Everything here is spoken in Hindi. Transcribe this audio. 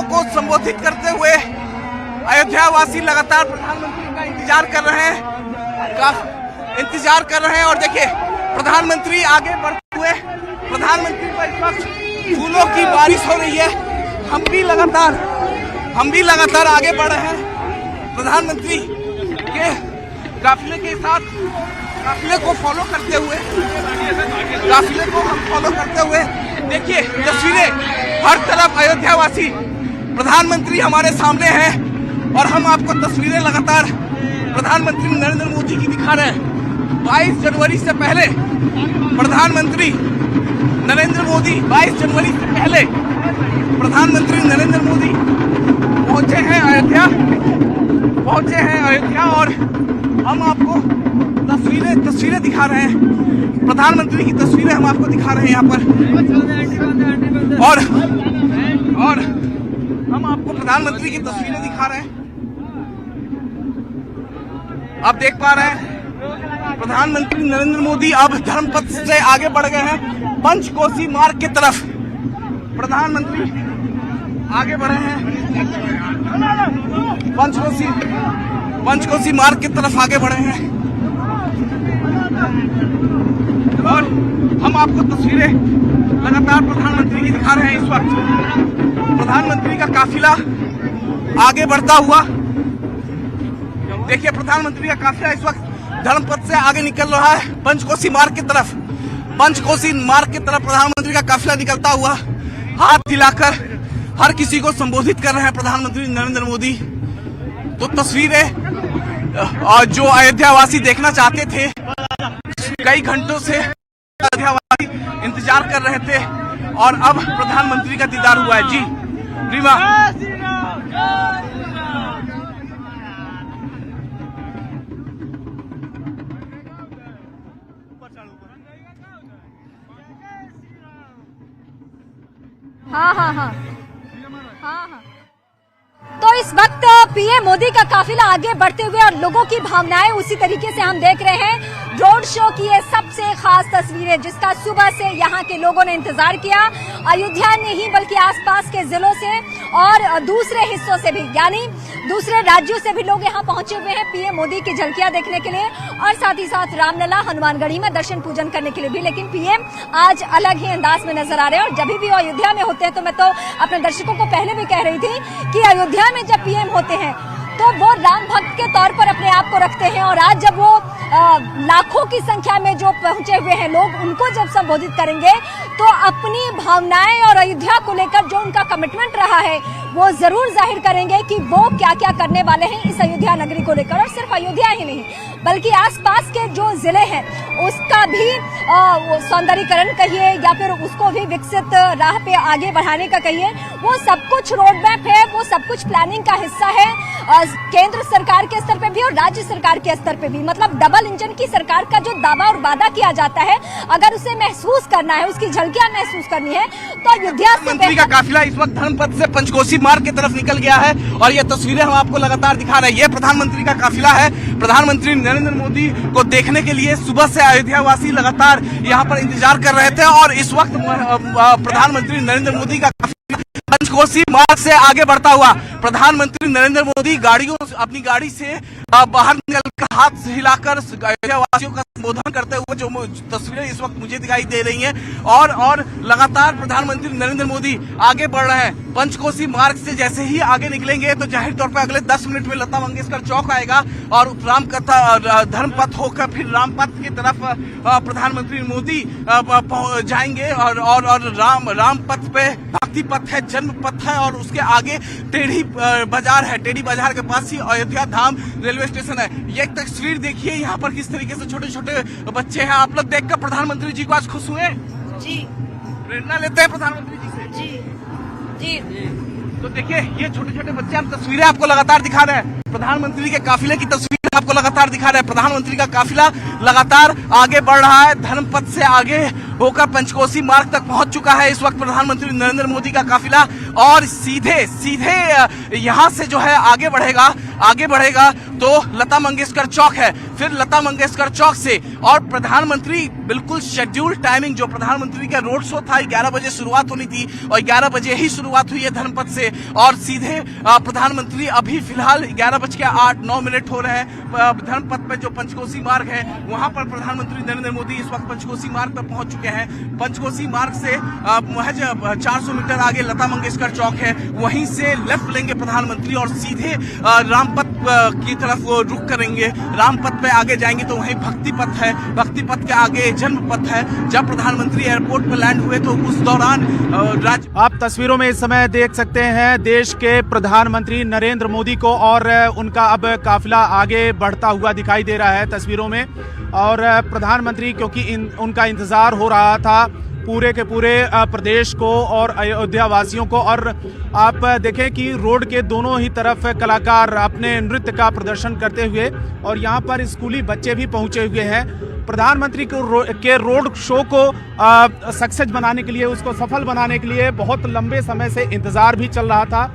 को संबोधित करते हुए अयोध्या वासी लगातार प्रधानमंत्री का इंतजार कर रहे हैं और देखिए प्रधानमंत्री आगे बढ़ते हुए प्रधानमंत्री पर इस वक्त फूलों की बारिश हो रही है। हम भी लगातार आगे बढ़ रहे हैं प्रधानमंत्री के काफिले के साथ, काफिले को फॉलो करते हुए देखिए तस्वीरें हर तरफ अयोध्या वासी प्रधानमंत्री हमारे सामने हैं और हम आपको तस्वीरें लगातार प्रधानमंत्री नरेंद्र मोदी की दिखा रहे हैं। 22 जनवरी से पहले प्रधानमंत्री नरेंद्र मोदी 22 जनवरी से पहले प्रधानमंत्री नरेंद्र मोदी पहुंचे हैं अयोध्या और हम आपको तस्वीरें दिखा रहे हैं। प्रधानमंत्री की तस्वीरें हम आपको दिखा रहे हैं यहाँ पर और हम आपको प्रधानमंत्री की तस्वीरें दिखा रहे हैं। आप देख पा रहे हैं प्रधानमंत्री नरेंद्र मोदी अब धर्मपथ से आगे बढ़ गए हैं पंचकोसी मार्ग की तरफ। प्रधानमंत्री आगे बढ़े हैं पंचकोसी मार्ग की तरफ आगे बढ़े हैं और हम आपको तस्वीरें लगातार प्रधानमंत्री की दिखा रहे हैं। इस वक्त प्रधानमंत्री का काफिला आगे बढ़ता हुआ देखिए, प्रधानमंत्री का काफिला इस वक्त धर्मपथ से आगे निकल रहा है पंचकोसी मार्ग की तरफ। प्रधानमंत्री का काफिला निकलता हुआ हाथ हिलाकर हर किसी को संबोधित कर रहे हैं प्रधानमंत्री नरेंद्र मोदी। तो तस्वीरें जो अयोध्या वासी देखना चाहते थे, कई घंटों से अयोध्या वासी इंतजार कर रहे थे और अब प्रधानमंत्री का दीदार हुआ है। जी रीमा, हाँ। तो इस वक्त पीएम मोदी का काफिला आगे बढ़ते हुए और लोगों की भावनाएं उसी तरीके से हम देख रहे हैं। रोड शो की ये सबसे खास तस्वीरें जिसका सुबह से यहाँ के लोगों ने इंतजार किया, अयोध्या नहीं बल्कि आसपास के जिलों से और दूसरे हिस्सों से भी, यानी दूसरे राज्यों से भी लोग यहाँ पहुंचे हुए हैं पीएम मोदी की झलकियां देखने के लिए और साथ ही साथ रामलला हनुमानगढ़ी में दर्शन पूजन करने के लिए भी। लेकिन पीएम आज अलग ही अंदाज में नजर आ रहे हैं और जब भी वो अयोध्या में होते हैं तो मैं तो अपने दर्शकों को पहले भी कह रही थी कि अयोध्या में जब पीएम होते हैं तो वो राम भक्त के तौर पर अपने आप को रखते हैं और आज जब वो लाखों की संख्या में जो पहुंचे हुए हैं लोग, उनको जब संबोधित करेंगे तो अपनी भावनाएं और अयोध्या को लेकर जो उनका कमिटमेंट रहा है वो जरूर जाहिर करेंगे कि वो क्या क्या करने वाले हैं इस अयोध्या नगरी को लेकर। और सिर्फ अयोध्या ही नहीं बल्कि आसपास के जो जिले हैं उसका भी सौंदर्यीकरण कहिए या फिर उसको भी विकसित राह पे आगे बढ़ाने का कहिए, वो सब कुछ रोड मैप है, वो सब कुछ प्लानिंग का हिस्सा है केंद्र सरकार के स्तर पे भी और राज्य सरकार के स्तर पे भी। मतलब डबल इंजन की सरकार का जो दावा और वादा किया जाता है, अगर उसे महसूस करना है, उसकी झलकियां महसूस करनी है तो अयोध्या से मंत्री का काफिला इस वक्त धर्मपथ से पंचकोसी मार्ग की तरफ निकल गया है और ये तस्वीरें हम आपको लगातार दिखा रहे हैं। ये प्रधानमंत्री का काफिला है। प्रधानमंत्री नरेंद्र मोदी को देखने के लिए सुबह से अयोध्या वासी लगातार यहाँ पर इंतजार कर रहे थे और इस वक्त प्रधानमंत्री नरेंद्र मोदी का पंचकोसी मार्ग से आगे बढ़ता हुआ प्रधानमंत्री नरेंद्र मोदी अपनी गाड़ी से बाहर निकलकर हाथ हिलाकर अयोध्या वासियों का संबोधन करते हुए जो तस्वीरें इस वक्त मुझे दिखाई दे रही हैं और लगातार प्रधानमंत्री नरेंद्र मोदी आगे बढ़ रहे हैं। पंचकोसी मार्ग से जैसे ही आगे निकलेंगे तो जाहिर तौर पर अगले 10 मिनट में लता मंगेशकर चौक आएगा और रामकथा धर्मपथ होकर फिर रामपथ की तरफ प्रधानमंत्री मोदी जाएंगे और रामपथ पे भक्ति पथ है, जन्म पथ है और उसके आगे टेढ़ी बाजार है। टेढ़ी बाजार के पास ही अयोध्या धाम रेलवे स्टेशन है। ये एक तस्वीर देखिए यहाँ पर किस तरीके से छोटे छोटे बच्चे हैं। आप लोग देखकर प्रधानमंत्री जी को आज खुश हुए? जी, प्रेरणा लेते हैं प्रधानमंत्री जी से। जी। तो देखिए ये छोटे छोटे बच्चे, हम तस्वीरें आपको लगातार दिखा रहे हैं। प्रधानमंत्री के काफिले की तस्वीर आपको लगातार दिखा रहे हैं। प्रधानमंत्री का काफिला लगातार आगे बढ़ रहा है, धर्मपथ से आगे होकर पंचकोसी मार्ग तक पहुंच चुका है इस वक्त प्रधानमंत्री नरेंद्र मोदी का काफिला और सीधे यहाँ से जो है आगे बढ़ेगा तो लता मंगेशकर चौक है, फिर लता मंगेशकर चौक से और प्रधानमंत्री बिल्कुल शेड्यूल टाइमिंग, जो प्रधानमंत्री का रोड शो था 11 बजे शुरुआत होनी थी और 11 बजे ही शुरुआत हुई है धर्मपथ से और सीधे प्रधानमंत्री अभी फिलहाल 11:08 हो रहे हैं धर्मपथ पे जो पंचकोसी मार्ग है वहां पर प्रधानमंत्री नरेंद्र मोदी इस वक्त पंचकोसी मार्ग पर पहुंच चुके हैं। पंचकोसी मार्ग से महज 400 मीटर आगे लता मंगेशकर चौक है, वहीं से लेफ्ट लेंगे प्रधानमंत्री और सीधे रामपथ की तरफ वो रुख करेंगे। रामपथ पे आगे जाएंगे तो वहीं भक्ति पथ है, भक्ति पथ के आगे जन्म पथ है। जब प्रधानमंत्री एयरपोर्ट पर लैंड हुए तो उस दौरान राज्य आप तस्वीरों में इस समय देख सकते हैं देश के प्रधानमंत्री नरेंद्र मोदी को और उनका अब काफिला आगे बढ़ता हुआ दिखाई दे रहा है तस्वीरों में। और प्रधानमंत्री क्योंकि उनका इंतजार हो रहा था पूरे के पूरे प्रदेश को और अयोध्या वासियों को। और आप देखें कि रोड के दोनों ही तरफ कलाकार अपने नृत्य का प्रदर्शन करते हुए और यहाँ पर स्कूली बच्चे भी पहुँचे हुए हैं। प्रधानमंत्री के रोड शो को सक्सेस बनाने के लिए, उसको सफल बनाने के लिए बहुत लंबे समय से इंतजार भी चल रहा था।